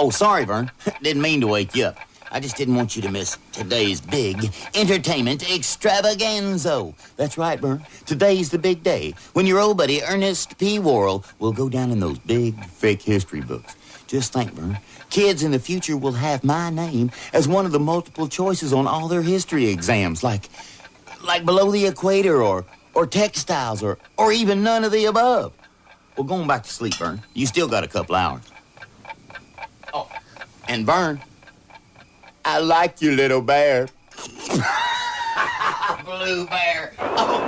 Oh, sorry, Vern. Didn't mean to wake you up. I just didn't want you to miss today's big entertainment extravaganza. That's right, Vern. Today's the big day when your old buddy Ernest P. Worrell will go down in those big fake history books. Just think, Vern. Kids in the future will have my name as one of the multiple choices on all their history exams, like below the equator or textiles or even none of the above. Well, going back to sleep, Vern. You still got a couple hours. Oh, and Vern, I like you, little bear. Blue bear. Oh,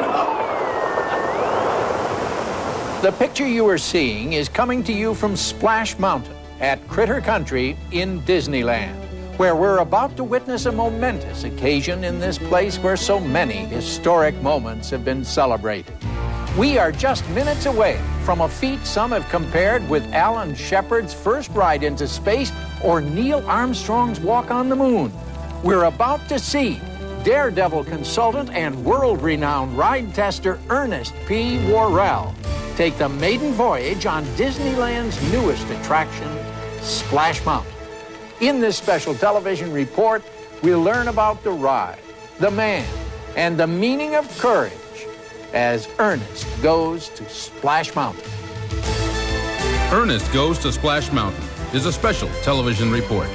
no. The picture you are seeing is coming to you from Splash Mountain at Critter Country in Disneyland, where we're about to witness a momentous occasion in this place where so many historic moments have been celebrated. We are just minutes away from a feat some have compared with Alan Shepard's first ride into space or Neil Armstrong's walk on the moon. We're about to see Daredevil consultant and world-renowned ride tester Ernest P. Worrell take the maiden voyage on Disneyland's newest attraction, Splash Mountain. In this special television report, we'll learn about the ride, the man, and the meaning of courage as Ernest goes to Splash Mountain. Ernest Goes to Splash Mountain is a special television report.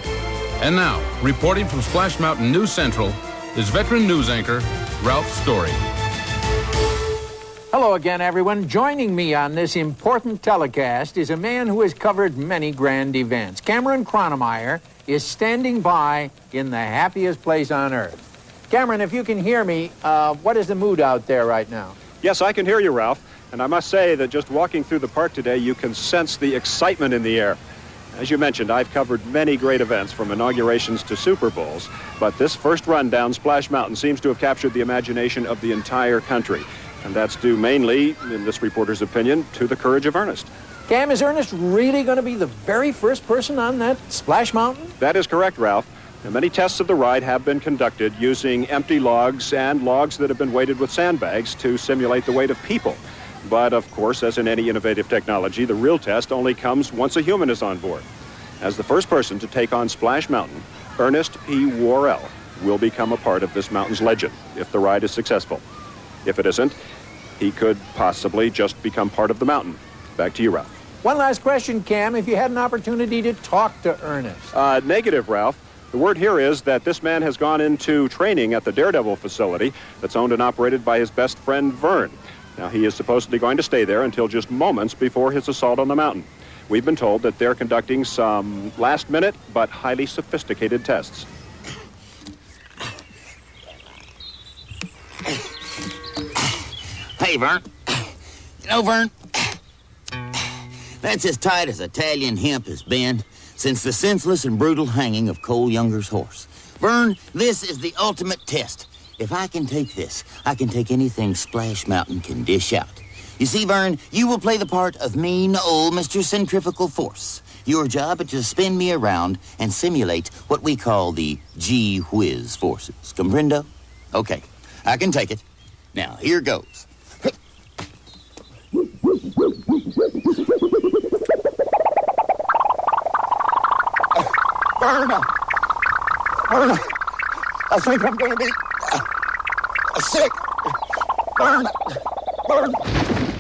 And now, reporting from Splash Mountain News Central is veteran news anchor Ralph Story. Hello again, everyone. Joining me on this important telecast is a man who has covered many grand events. Cameron Cronemeyer is standing by in the happiest place on earth. Cameron, if you can hear me, what is the mood out there right now? Yes, I can hear you, Ralph. And I must say that just walking through the park today, you can sense the excitement in the air. As you mentioned, I've covered many great events from inaugurations to Super Bowls, but this first run down Splash Mountain seems to have captured the imagination of the entire country. And that's due mainly, in this reporter's opinion, to the courage of Ernest. Cam, is Ernest really going to be the very first person on that Splash Mountain? That is correct, Ralph. Now, many tests of the ride have been conducted using empty logs and logs that have been weighted with sandbags to simulate the weight of people. But, of course, as in any innovative technology, the real test only comes once a human is on board. As the first person to take on Splash Mountain, Ernest P. Worrell will become a part of this mountain's legend if the ride is successful. If it isn't, he could possibly just become part of the mountain. Back to you, Ralph. One last question, Cam. If you had an opportunity to talk to Ernest. Negative, Ralph. The word here is that this man has gone into training at the Daredevil facility that's owned and operated by his best friend, Vern. Now, he is supposedly going to stay there until just moments before his assault on the mountain. We've been told that they're conducting some last-minute but highly sophisticated tests. Hey, Vern. You know, Vern, that's as tight as Italian hemp has been since the senseless and brutal hanging of Cole Younger's horse. Vern, this is the ultimate test. If I can take this, I can take anything Splash Mountain can dish out. You see, Vern, you will play the part of mean old Mr. Centrifugal Force. Your job is to spin me around and simulate what we call the gee-whiz forces. Comprendo? Okay, I can take it. Now, here goes. Vern, I think I'm going to be sick. Vern.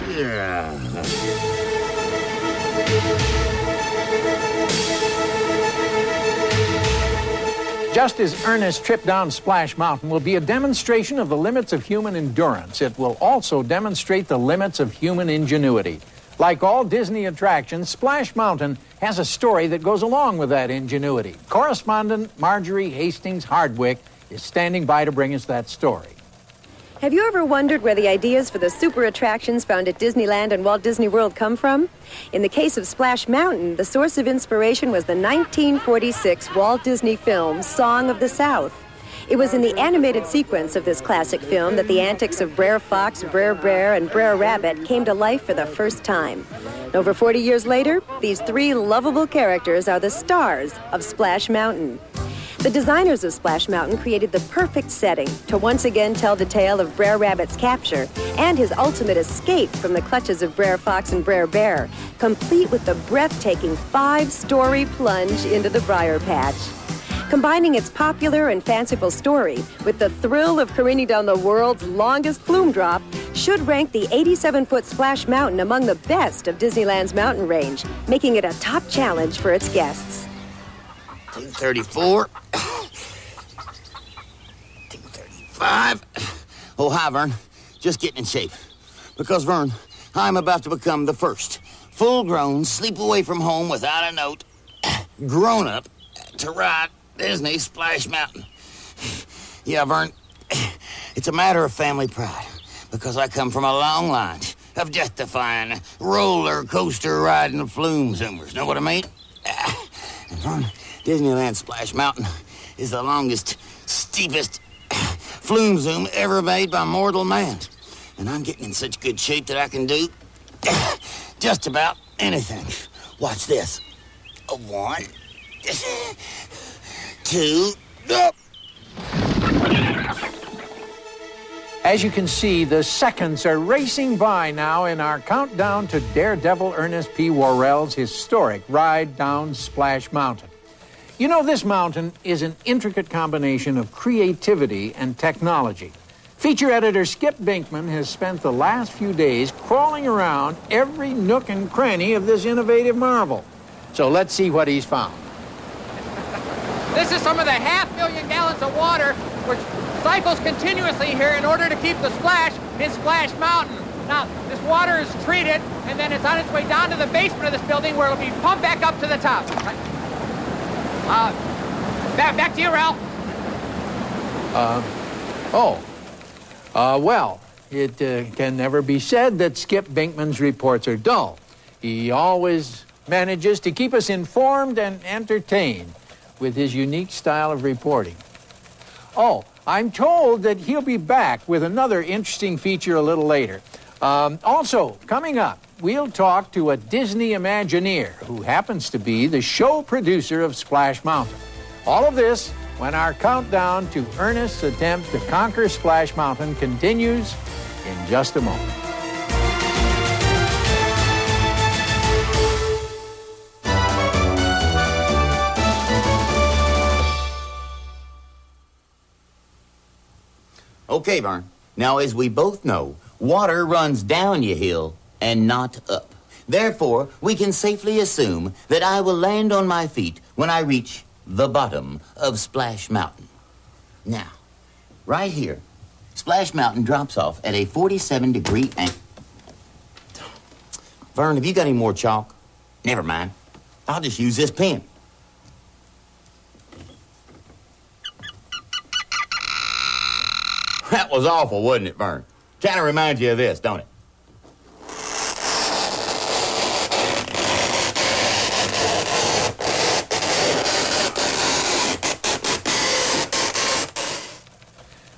Yeah. Just as Ernest's trip down Splash Mountain will be a demonstration of the limits of human endurance, it will also demonstrate the limits of human ingenuity. Like all Disney attractions, Splash Mountain has a story that goes along with that ingenuity. Correspondent Marjorie Hastings Hardwick is standing by to bring us that story. Have you ever wondered where the ideas for the super attractions found at Disneyland and Walt Disney World come from? In the case of Splash Mountain, the source of inspiration was the 1946 Walt Disney film, Song of the South. It was in the animated sequence of this classic film that the antics of Brer Fox, Brer Bear, and Brer Rabbit came to life for the first time. Over 40 years later, these three lovable characters are the stars of Splash Mountain. The designers of Splash Mountain created the perfect setting to once again tell the tale of Brer Rabbit's capture and his ultimate escape from the clutches of Brer Fox and Brer Bear, complete with the breathtaking 5-story plunge into the briar patch. Combining its popular and fanciful story with the thrill of careening down the world's longest flume drop should rank the 87-foot Splash Mountain among the best of Disneyland's mountain range, making it a top challenge for its guests. 234. 235. Oh, hi, Vern. Just getting in shape. Because, Vern, I'm about to become the first full-grown, sleep-away from home without a note, grown-up to ride Disney Splash Mountain. Yeah, Vern, it's a matter of family pride, because I come from a long line of death-defying, roller coaster riding flume zoomers. Know what I mean? And Vern, Disneyland Splash Mountain is the longest, steepest flume zoom ever made by mortal man. And I'm getting in such good shape that I can do just about anything. Watch this. 1, 2, up. As you can see, the seconds are racing by now in our countdown to Daredevil Ernest P. Worrell's historic ride down Splash Mountain. You know, this mountain is an intricate combination of creativity and technology. Feature editor Skip Binkman has spent the last few days crawling around every nook and cranny of this innovative marvel. So let's see what he's found. This is some of the 500,000 gallons of water which cycles continuously here in order to keep the splash in Splash Mountain. Now, this water is treated, and then it's on its way down to the basement of this building where it'll be pumped back up to the top. Back to you, Ralph. Well, it can never be said that Skip Binkman's reports are dull. He always manages to keep us informed and entertained with his unique style of reporting. Oh, I'm told that he'll be back with another interesting feature a little later. Also, coming up, we'll talk to a Disney Imagineer who happens to be the show producer of Splash Mountain. All of this when our countdown to Ernest's attempt to conquer Splash Mountain continues in just a moment. Okay, Vern. Now, as we both know, water runs down your hill and not up. Therefore, we can safely assume that I will land on my feet when I reach the bottom of Splash Mountain. Now, right here, Splash Mountain drops off at a 47-degree angle. Vern, have you got any more chalk? Never mind. I'll just use this pen. That was awful, wasn't it, Vern? Kind of reminds you of this, don't it?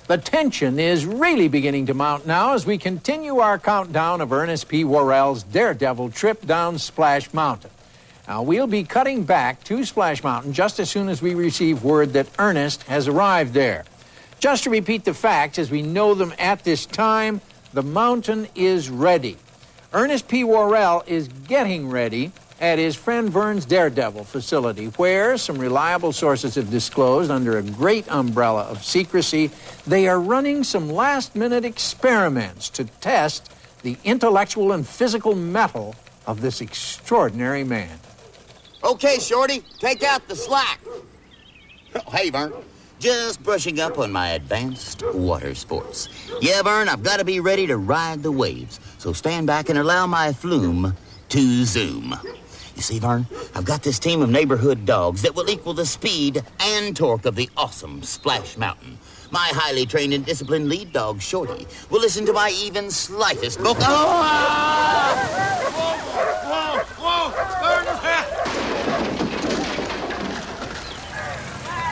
The tension is really beginning to mount now as we continue our countdown of Ernest P. Worrell's Daredevil trip down Splash Mountain. Now, we'll be cutting back to Splash Mountain just as soon as we receive word that Ernest has arrived there. Just to repeat the facts as we know them at this time, the mountain is ready. Ernest P. Worrell is getting ready at his friend Vern's Daredevil facility, where some reliable sources have disclosed, under a great umbrella of secrecy, they are running some last-minute experiments to test the intellectual and physical mettle of this extraordinary man. Okay, Shorty, take out the slack. Oh, hey, Vern. Just brushing up on my advanced water sports. Yeah, Vern, I've got to be ready to ride the waves, so stand back and allow my flume to zoom. You see, Vern, I've got this team of neighborhood dogs that will equal the speed and torque of the awesome Splash Mountain. My highly trained and disciplined lead dog, Shorty, will listen to my even slightest vocal...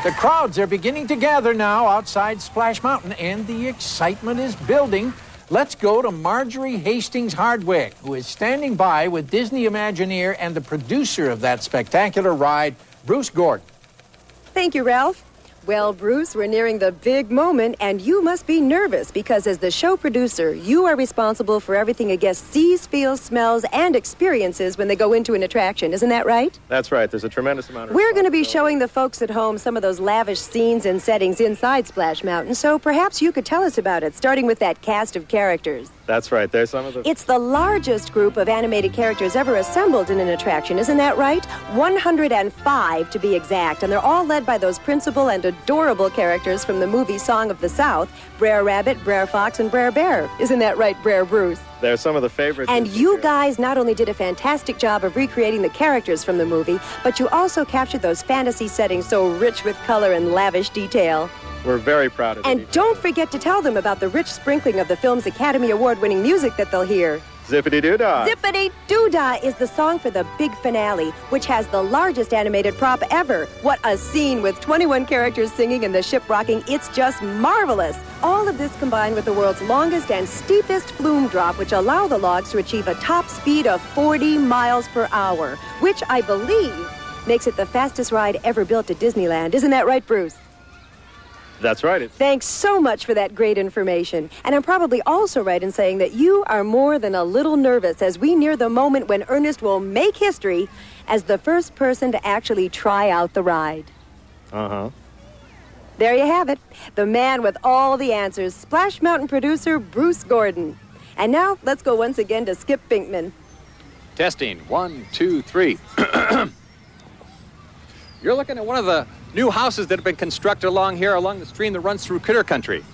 The crowds are beginning to gather now outside Splash Mountain, and the excitement is building. Let's go to Marjorie Hastings Hardwick, who is standing by with Disney Imagineer and the producer of that spectacular ride, Bruce Gordon. Thank you, Ralph. Well, Bruce, we're nearing the big moment, and you must be nervous because as the show producer, you are responsible for everything a guest sees, feels, smells, and experiences when they go into an attraction. Isn't that right? That's right. There's a tremendous amount of We're going to be showing the folks at home some of those lavish scenes and settings inside Splash Mountain, so perhaps you could tell us about it, starting with that cast of characters. That's right. There's some of the... It's the largest group of animated characters ever assembled in an attraction, isn't that right? 105 to be exact, and they're all led by those principal and adorable characters from the movie Song of the South, Brer Rabbit, Brer Fox, and Brer Bear. Isn't that right, Brer Bruce? They're some of the favorites. And you guys not only did a fantastic job of recreating the characters from the movie, but you also captured those fantasy settings so rich with color and lavish detail. We're very proud of it. And don't forget to tell them about the rich sprinkling of the film's Academy Award-winning music that they'll hear. Zippity-doo-dah. Zippity-doo-dah is the song for the big finale, which has the largest animated prop ever. What a scene with 21 characters singing and the ship rocking. It's just marvelous. All of this combined with the world's longest and steepest flume drop, which allow the logs to achieve a top speed of 40 miles per hour, which I believe makes it the fastest ride ever built at Disneyland. Isn't that right, Bruce? That's right. Thanks so much for that great information. And I'm probably also right in saying that you are more than a little nervous as we near the moment when Ernest will make history as the first person to actually try out the ride. Uh-huh. There you have it. The man with all the answers, Splash Mountain producer Bruce Gordon. And now, let's go once again to Skip Pinkman. Testing. 1, 2, 3. You're looking at one of the new houses that have been constructed along here, along the stream that runs through Critter Country.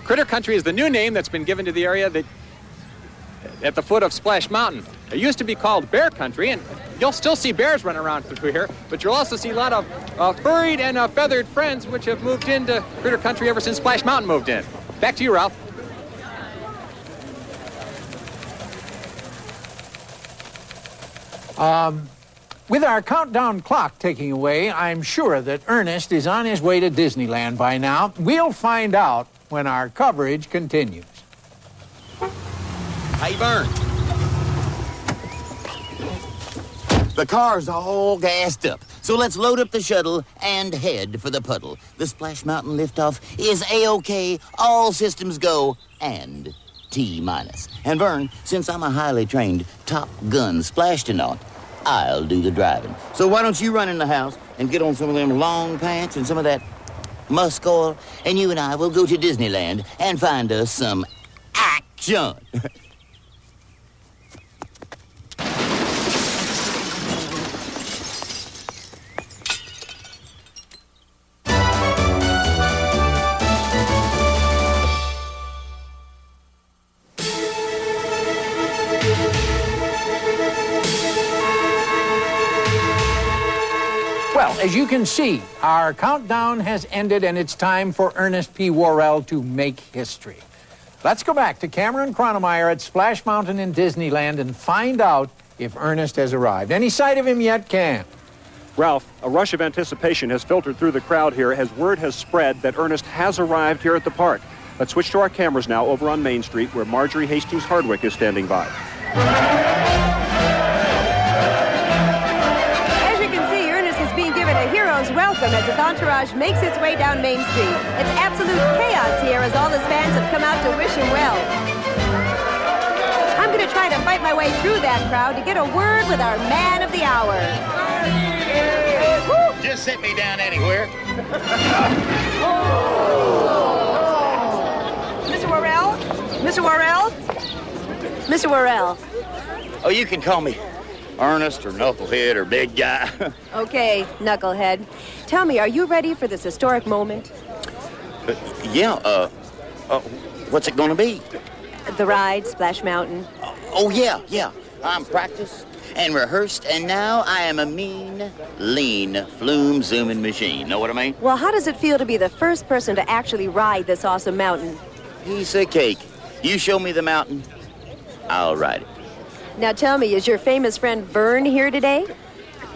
Critter Country is the new name that's been given to the area that at the foot of Splash Mountain. It used to be called Bear Country, and you'll still see bears running around through here, but you'll also see a lot of furried and feathered friends which have moved into Critter Country ever since Splash Mountain moved in. Back to you, Ralph. With our countdown clock ticking away, I'm sure that Ernest is on his way to Disneyland by now. We'll find out when our coverage continues. Hey, Vern. The car's all gassed up, so let's load up the shuttle and head for the puddle. The Splash Mountain liftoff is A-OK, all systems go, and T-minus. And Vern, since I'm a highly trained Top Gun splashtonaut, I'll do the driving. So why don't you run in the house and get on some of them long pants and some of that musk oil, and you and I will go to Disneyland and find us some action. Well, as you can see, our countdown has ended and it's time for Ernest P. Worrell to make history. Let's go back to Cameron Cronemeyer at Splash Mountain in Disneyland and find out if Ernest has arrived. Any sight of him yet, Cam? Ralph, a rush of anticipation has filtered through the crowd here as word has spread that Ernest has arrived here at the park. Let's switch to our cameras now over on Main Street where Marjorie Hastings Hardwick is standing by. A hero's welcome as his entourage makes its way down Main Street. It's absolute chaos here as all his fans have come out to wish him well. I'm going to try to fight my way through that crowd to get a word with our man of the hour. Woo! Just sit me down anywhere. Mr. Worrell? Mr. Worrell? Mr. Worrell. Oh, you can call me Ernest or Knucklehead or Big Guy. Okay, Knucklehead. Tell me, are you ready for this historic moment? What's it gonna be? The ride, Splash Mountain. Oh, yeah. I'm practiced and rehearsed, and now I am a mean, lean, flume-zooming machine. Know what I mean? Well, how does it feel to be the first person to actually ride this awesome mountain? Piece of cake. You show me the mountain, I'll ride it. Now tell me, is your famous friend Vern here today?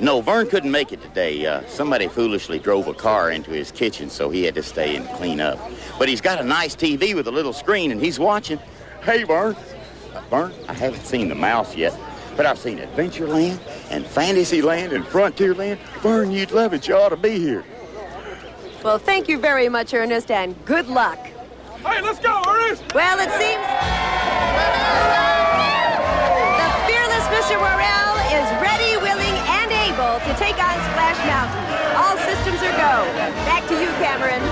No, Vern couldn't make it today. Somebody foolishly drove a car into his kitchen, so he had to stay and clean up. But he's got a nice TV with a little screen, and he's watching. Hey, Vern. Vern, I haven't seen the mouse yet, but I've seen Adventureland and Fantasyland and Frontierland. Vern, you'd love it. You ought to be here. Well, thank you very much, Ernest, and good luck. Hey, let's go, Ernest! Well, it seems the fearless Mr. Worrell is ready, willing, and able to take on Splash Mountain. All systems are go. Back to you, Cameron.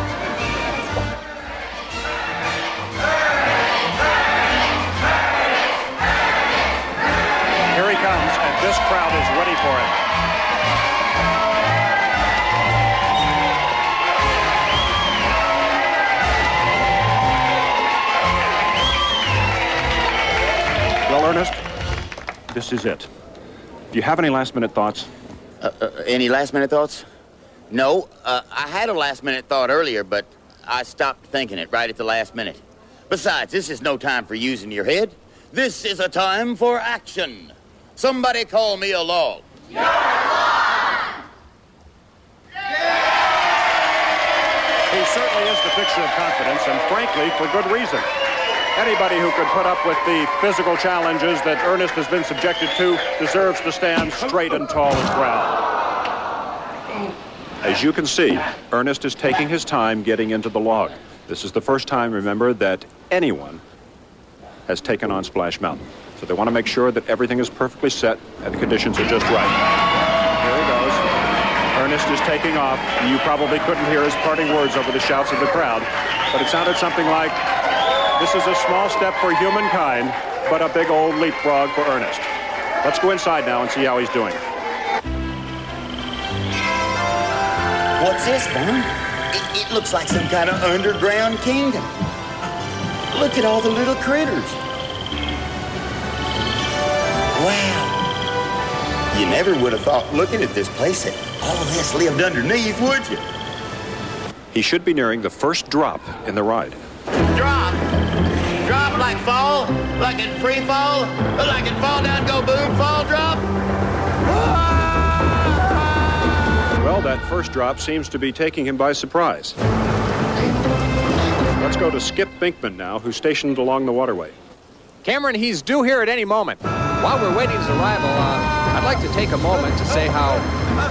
Here he comes, and this crowd is ready for him. Well, Ernest, this is it. Do you have any last-minute thoughts? Any last-minute thoughts? No. I had a last-minute thought earlier, but I stopped thinking it right at the last minute. Besides, this is no time for using your head. This is a time for action. Somebody call me a log. He certainly is the picture of confidence, and frankly, for good reason. Anybody who could put up with the physical challenges that Ernest has been subjected to deserves to stand straight and tall and proud. As you can see, Ernest is taking his time getting into the log. This is the first time, remember, that anyone has taken on Splash Mountain. So they want to make sure that everything is perfectly set and the conditions are just right. Here he goes. Ernest is taking off. You probably couldn't hear his parting words over the shouts of the crowd, but it sounded something like, "This is a small step for humankind, but a big old leapfrog for Ernest." Let's go inside now and see how he's doing. What's this, Vern? It looks like some kind of underground kingdom. Look at all the little critters. Wow. You never would have thought, looking at this place, that all this lived underneath, would you? He should be nearing the first drop in the ride. Drop? Drop like fall? Like in free fall? Like in fall down, go boom, fall drop? Well, that first drop seems to be taking him by surprise. Let's go to Skip Binkman now, who's stationed along the waterway. Cameron, he's due here at any moment. While we're waiting his arrival, I'd like to take a moment to say how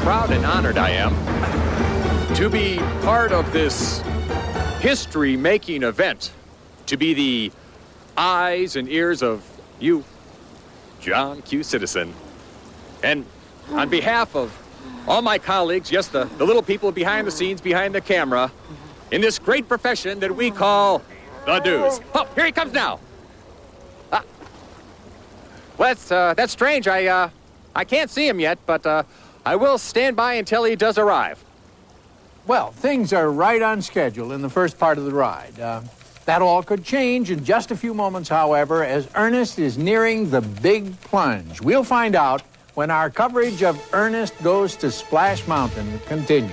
proud and honored I am to be part of this history-making event, to be the eyes and ears of you, John Q. Citizen. And on behalf of all my colleagues, yes, the little people behind the scenes, behind the camera, in this great profession that we call the news. Oh, here he comes now. Well, that's strange. I can't see him yet, but I will stand by until he does arrive. Well, things are right on schedule in the first part of the ride. That all could change in just a few moments, however, as Ernest is nearing the big plunge. We'll find out when our coverage of Ernest Goes to Splash Mountain continues.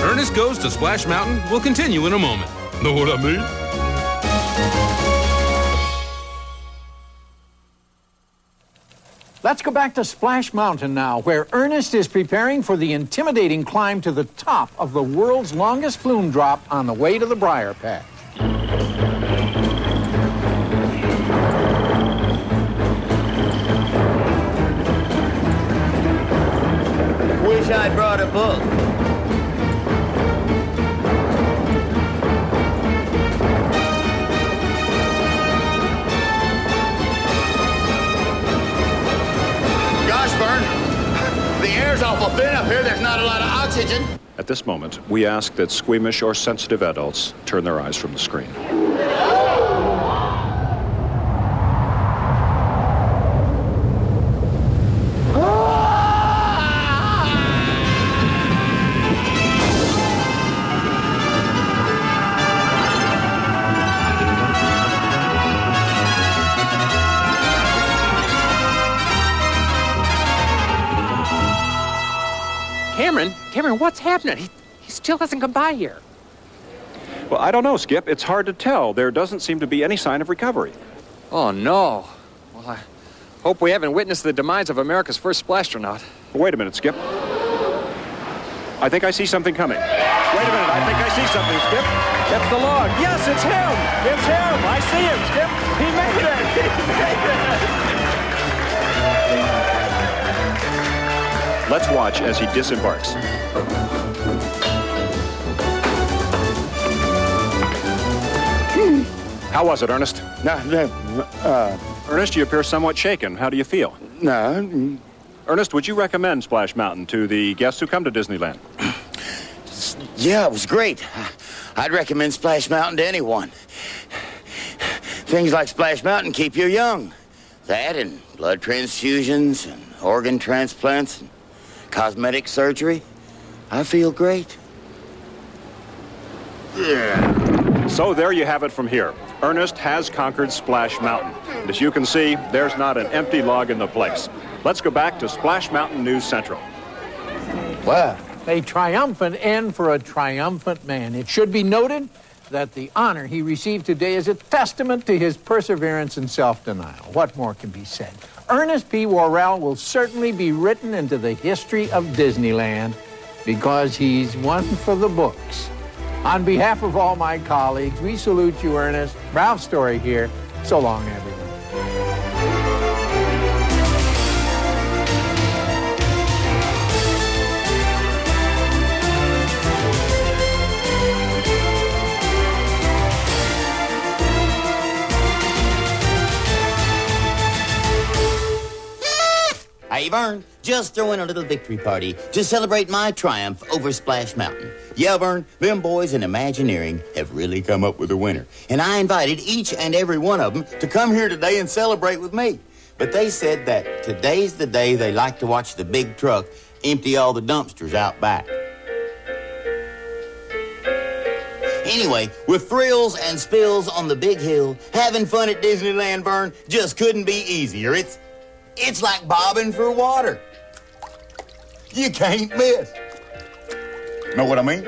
Ernest Goes to Splash Mountain will continue in a moment. Know what I mean? Let's go back to Splash Mountain now, where Ernest is preparing for the intimidating climb to the top of the world's longest flume drop on the way to the Briar Patch. Wish I'd brought a book. Gosh, Vern, the air's awful thin up here. There's not a lot of oxygen. At this moment, we ask that squeamish or sensitive adults turn their eyes from the screen. Cameron, what's happening? He still hasn't come by here. Well, I don't know, Skip. It's hard to tell. There doesn't seem to be any sign of recovery. Oh, no. Well, I hope we haven't witnessed the demise of America's first splastronaut. Wait a minute, Skip. I think I see something coming. Wait a minute. I think I see something, Skip. That's the log. Yes, it's him. It's him. I see him, Skip. He made it. He made it. Let's watch as he disembarks. How was it, Ernest? Ernest, you appear somewhat shaken. How do you feel? No. Ernest, would you recommend Splash Mountain to the guests who come to Disneyland? Yeah, it was great. I'd recommend Splash Mountain to anyone. Things like Splash Mountain keep you young. That and blood transfusions and organ transplants and cosmetic surgery. I feel great. Yeah. So there you have it from here. Ernest has conquered Splash Mountain. And as you can see, there's not an empty log in the place. Let's go back to Splash Mountain News Central. Well, a triumphant end for a triumphant man. It should be noted that the honor he received today is a testament to his perseverance and self-denial. What more can be said? Ernest P. Worrell will certainly be written into the history of Disneyland because he's one for the books. On behalf of all my colleagues, we salute you, Ernest. Ralph Story here. So long, everyone. Hey, Vern, just throwing a little victory party to celebrate my triumph over Splash Mountain. Yeah, Vern, them boys in Imagineering have really come up with a winner. And I invited each and every one of them to come here today and celebrate with me. But they said that today's the day they like to watch the big truck empty all the dumpsters out back. Anyway, with thrills and spills on the big hill, having fun at Disneyland, Vern, just couldn't be easier. It's like bobbing for water. You can't miss. Know what I mean?